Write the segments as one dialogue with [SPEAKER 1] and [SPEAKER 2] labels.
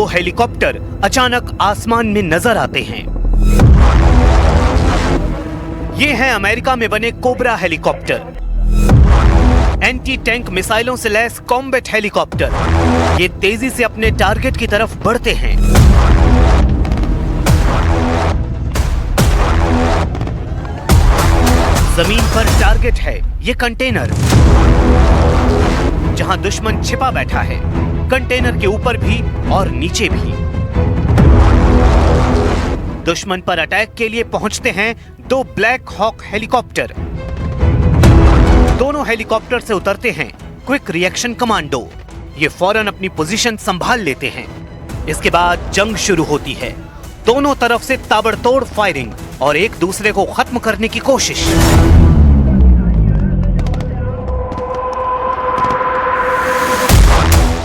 [SPEAKER 1] दो हेलीकॉप्टर अचानक आसमान में नजर आते हैं। ये है अमेरिका में बने कोबरा हेलीकॉप्टर, एंटी टैंक मिसाइलों से लैस कॉम्बैट हेलीकॉप्टर। ये तेजी से अपने टारगेट की तरफ बढ़ते हैं। जमीन पर टारगेट है ये कंटेनर, जहां दुश्मन छिपा बैठा है, कंटेनर के ऊपर भी और नीचे भी। दुश्मन पर अटैक के लिए पहुंचते हैं दो ब्लैक हॉक हेलीकॉप्टर। दोनों हेलीकॉप्टर से उतरते हैं क्विक रिएक्शन कमांडो। ये फौरन अपनी पोजीशन संभाल लेते हैं। इसके बाद जंग शुरू होती है। दोनों तरफ से ताबड़तोड़ फायरिंग और एक दूसरे को खत्म करने की कोशिश।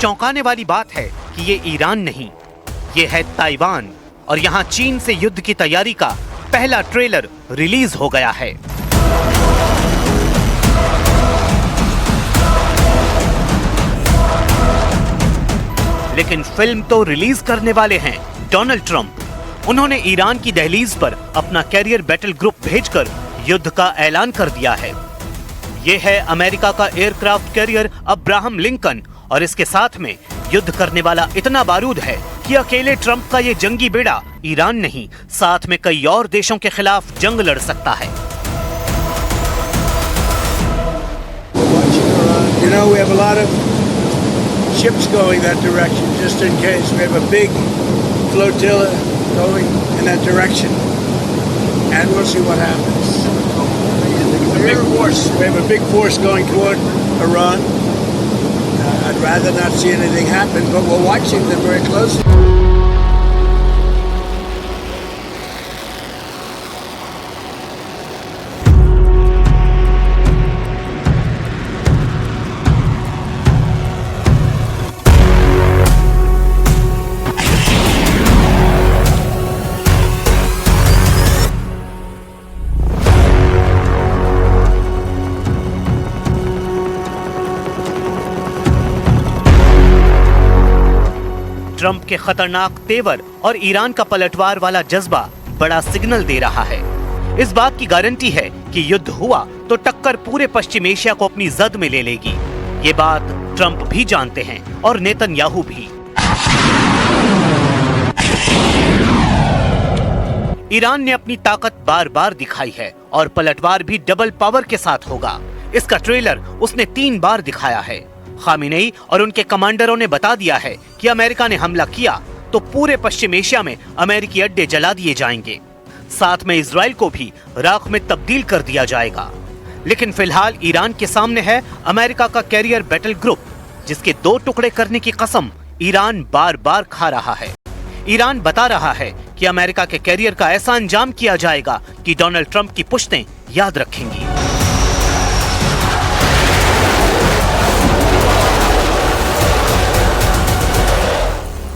[SPEAKER 1] चौंकाने वाली बात है कि ये ईरान नहीं, ये है ताइवान, और यहां चीन से युद्ध की तैयारी का पहला ट्रेलर रिलीज हो गया है। लेकिन फिल्म तो रिलीज करने वाले हैं डोनाल्ड ट्रंप। उन्होंने ईरान की दहलीज पर अपना कैरियर बैटल ग्रुप भेजकर युद्ध का ऐलान कर दिया है। यह है अमेरिका का एयरक्राफ्ट कैरियर अब्राहम लिंकन, और इसके साथ में युद्ध करने वाला इतना बारूद है कि अकेले ट्रंप का ये जंगी बेड़ा ईरान नहीं, साथ में कई और देशों के खिलाफ जंग लड़ सकता है।
[SPEAKER 2] Ships going that direction, just in case. We have a big flotilla going in that direction, and we'll see what happens. A big force. We have a big force going toward Iran. I'd rather not see anything happen, but we're watching them very closely.
[SPEAKER 1] Trump के खतरनाक तेवर और Iran का पलटवार वाला जज्बा बड़ा signal दे रहा है। इस बात की गारंटी है कि युद्ध हुआ तो टक्कर पूरे पश्चिम एशिया को अपनी जद में ले लेगी। ये बात ट्रंप भी जानते हैं और नेतन्याहू भी। ईरान ने अपनी ताकत बार बार दिखाई है और पलटवार भी डबल पावर के साथ होगा। इसका ट्रेलर उसने 3 बार दिखाया है। खामिनेई और उनके कमांडरों ने बता दिया है कि अमेरिका ने हमला किया तो पूरे पश्चिम एशिया में अमेरिकी अड्डे जला दिए जाएंगे, साथ में इजराइल को भी राख में तब्दील कर दिया जाएगा। लेकिन फिलहाल ईरान के सामने है अमेरिका का कैरियर बैटल ग्रुप, जिसके 2 टुकड़े करने की कसम ईरान बार बार खा रहा है। ईरान बता रहा है कि अमेरिका के कैरियर का ऐसा अंजाम किया जाएगा कि डोनाल्ड ट्रंप की पुश्तें याद रखेंगी।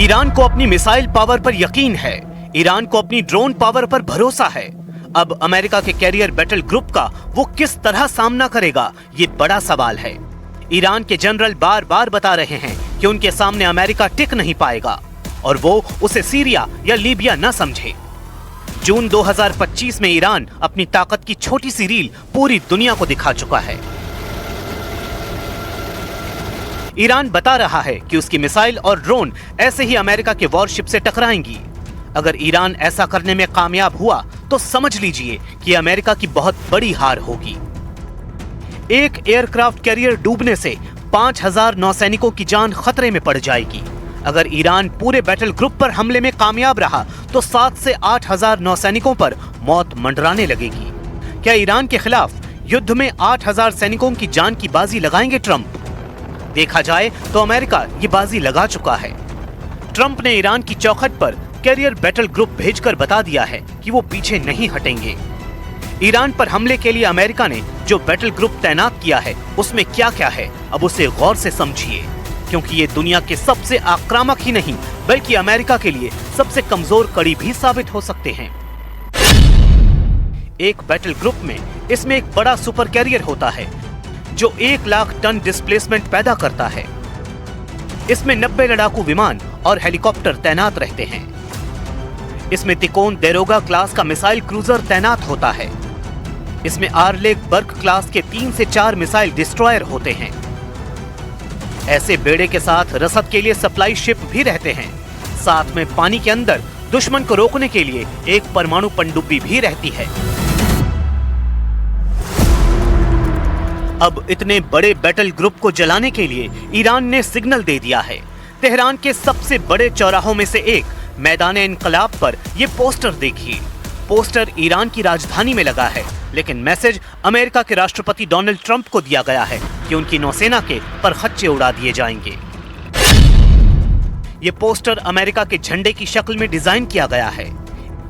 [SPEAKER 1] ईरान को अपनी मिसाइल पावर पर यकीन है, ईरान को अपनी ड्रोन पावर पर भरोसा है। अब अमेरिका के कैरियर बैटल ग्रुप का वो किस तरह सामना करेगा, ये बड़ा सवाल है। ईरान के जनरल बार बार बता रहे हैं कि उनके सामने अमेरिका टिक नहीं पाएगा और वो उसे सीरिया या लीबिया न समझे। जून 2025 में ईरान अपनी ताकत की छोटी सी रील पूरी दुनिया को दिखा चुका है। ईरान बता रहा है कि उसकी मिसाइल और ड्रोन ऐसे ही अमेरिका के वॉरशिप से टकराएंगी। अगर ईरान ऐसा करने में कामयाब हुआ तो समझ लीजिए कि अमेरिका की बहुत बड़ी हार होगी। एक एयरक्राफ्ट कैरियर डूबने से 5000 नौसैनिकों की जान खतरे में पड़ जाएगी। अगर ईरान पूरे बैटल ग्रुप पर हमले में कामयाब रहा तो 7 से 8000 नौसैनिकों पर मौत मंडराने लगेगी। क्या ईरान के खिलाफ युद्ध में 8000 सैनिकों की जान की बाजी लगाएंगे ट्रंप? देखा जाए तो अमेरिका ये बाजी लगा चुका है। ट्रंप ने ईरान की चौखट पर कैरियर बैटल ग्रुप भेजकर बता दिया है कि वो पीछे नहीं हटेंगे। ईरान पर हमले के लिए अमेरिका ने जो बैटल ग्रुप तैनात किया है उसमें क्या क्या है, अब उसे गौर से समझिए, क्योंकि ये दुनिया के सबसे आक्रामक ही नहीं बल्कि अमेरिका के लिए सबसे कमजोर कड़ी भी साबित हो सकते हैं। एक बैटल ग्रुप में इसमें एक बड़ा सुपर कैरियर होता है जो 1 लाख टन डिस्प्लेसमेंट पैदा करता है। इसमें 90 लड़ाकू विमान और हेलीकॉप्टर तैनात रहते हैं। इसमें तिकोन देरोगा क्लास का मिसाइल क्रूजर तैनात होता है। इसमें आर्लेक बर्ग क्लास के 3 से 4 मिसाइल डिस्ट्रॉयर होते हैं। ऐसे बेड़े के साथ रसद के लिए सप्लाई शिप भी रहते हैं। साथ में पानी के अंदर दुश्मन को रोकने के लिए एक परमाणु पनडुब्बी भी रहती है। अब इतने बड़े बैटल ग्रुप को जलाने के लिए ईरान ने सिग्नल दे दिया है। तेहरान के सबसे बड़े चौराहों में से एक मैदान इनकलाब पर ये पोस्टर देखिए। पोस्टर ईरान की राजधानी में लगा है, लेकिन मैसेज अमेरिका के राष्ट्रपति डोनाल्ड ट्रंप को दिया गया है कि उनकी नौसेना के परखच्चे उड़ा दिए जाएंगे। ये पोस्टर अमेरिका के झंडे की शक्ल में डिजाइन किया गया है।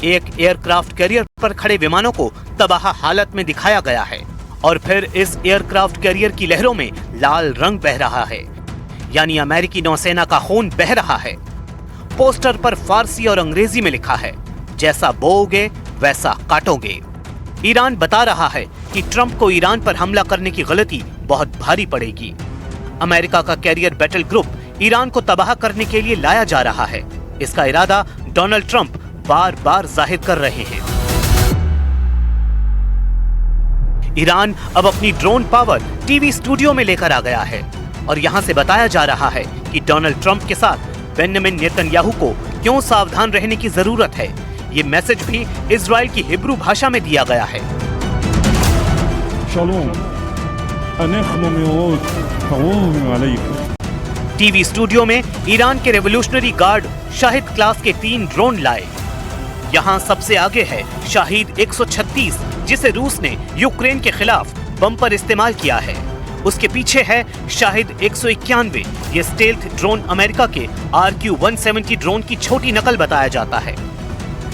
[SPEAKER 1] एक एयरक्राफ्ट कैरियर पर खड़े विमानों को तबाह हालत में दिखाया गया है और फिर इस एयरक्राफ्ट कैरियर की लहरों में लाल रंग बह रहा है, यानी अमेरिकी नौसेना का खून बह रहा है। पोस्टर पर फारसी और अंग्रेजी में लिखा है, जैसा बोओगे वैसा काटोगे। ईरान बता रहा है कि ट्रंप को ईरान पर हमला करने की गलती बहुत भारी पड़ेगी। अमेरिका का कैरियर बैटल ग्रुप ईरान को तबाह करने के लिए लाया जा रहा है। इसका इरादा डोनाल्ड ट्रंप बार बार जाहिर कर रहे हैं। ईरान अब अपनी ड्रोन पावर टीवी स्टूडियो में लेकर आ गया है और यहां से बताया जा रहा है कि डोनाल्ड ट्रंप के साथ बेंजामिन नेतन्याहू को क्यों सावधान रहने की जरूरत है। ये मैसेज भी इजराइल की हिब्रू भाषा में दिया गया है। टीवी स्टूडियो में ईरान के रेवोल्यूशनरी गार्ड शाहिद क्लास के 3 ड्रोन लाए। यहाँ सबसे आगे है शाहिद 136, जिसे रूस ने यूक्रेन के खिलाफ बम पर इस्तेमाल किया है। उसके पीछे है शाहिद 191, ये स्टेल्थ ड्रोन अमेरिका के RQ-170 ड्रोन की छोटी नकल बताया जाता है।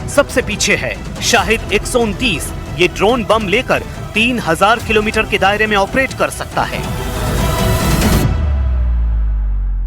[SPEAKER 1] सबसे पीछे है शाहिद 129, ये ड्रोन बम लेकर 3000 किलोमीटर के दायरे में ऑपरेट कर सकता है।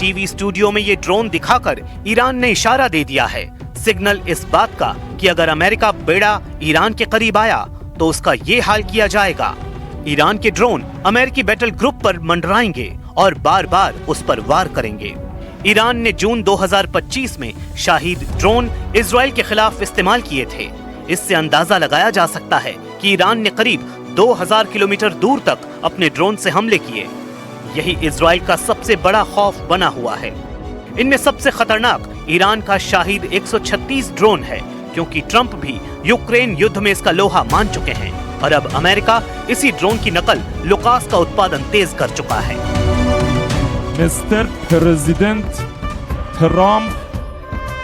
[SPEAKER 1] टीवी स्टूडियो में ये ड्रोन दिखाकर ईरान ने इशारा दे दिया है, सिग्नल इस बात का कि अगर अमेरिका बेड़ा ईरान के करीब आया तो उसका ये हाल किया जाएगा। ईरान के ड्रोन अमेरिकी बैटल ग्रुप पर मंडराएंगे और बार बार उस पर वार करेंगे। ईरान ने जून 2025 में शाहिद ड्रोन इजराइल के खिलाफ इस्तेमाल किए थे। इससे अंदाजा लगाया जा सकता है कि ईरान ने करीब 2000 किलोमीटर दूर तक अपने ड्रोन से हमले किए। यही इजराइल का सबसे बड़ा खौफ बना हुआ है। इनमें सबसे खतरनाक ईरान का शाहिद 136 ड्रोन है, क्योंकि ट्रंप भी यूक्रेन युद्ध में इसका लोहा मान चुके हैं और अब अमेरिका इसी ड्रोन की नकल लुकास का उत्पादन तेज कर चुका है।
[SPEAKER 3] मिस्टर प्रेसिडेंट ट्रम्प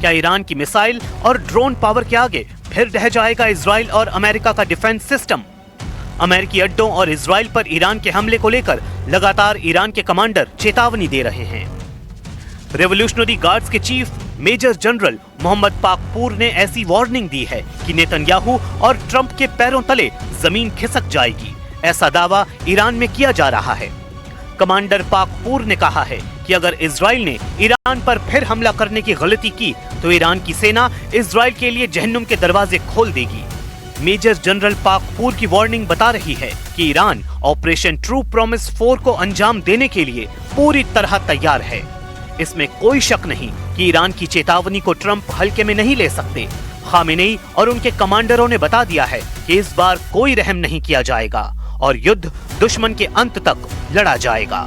[SPEAKER 1] क्या ईरान की मिसाइल और ड्रोन पावर के आगे फिर रह जाएगा इजराइल और अमेरिका का डिफेंस सिस्टम? अमेरिकी अड्डों और इजराइल पर ईरान के हमले को लेकर लगातार ईरान के कमांडर चेतावनी दे रहे हैं। रेवोल्यूशनरी गार्ड्स के chief major general Mohammad Pakpour ने ऐसी वार्निंग दी है कि नेतन्याहू और ट्रंप के पैरों तले जमीन खिसक जाएगी। ऐसा दावा ईरान में किया जा रहा है। कमांडर पाकपूर ने कहा है कि अगर इजराइल ने ईरान पर फिर हमला करने की गलती की तो ईरान की सेना इजराइल के लिए जहन्नुम के दरवाजे खोल देगी। मेजर जनरल पाकपूर की वार्निंग बता रही है कि ईरान ऑपरेशन ट्रू प्रॉमिस 4 को अंजाम देने के लिए पूरी तरह तैयार है। इसमें कोई शक नहीं कि ईरान की चेतावनी को ट्रंप हल्के में नहीं ले सकते। खामेनेई और उनके कमांडरों ने बता दिया है कि इस बार कोई रहम नहीं किया जाएगा और युद्ध दुश्मन के अंत तक लड़ा जाएगा।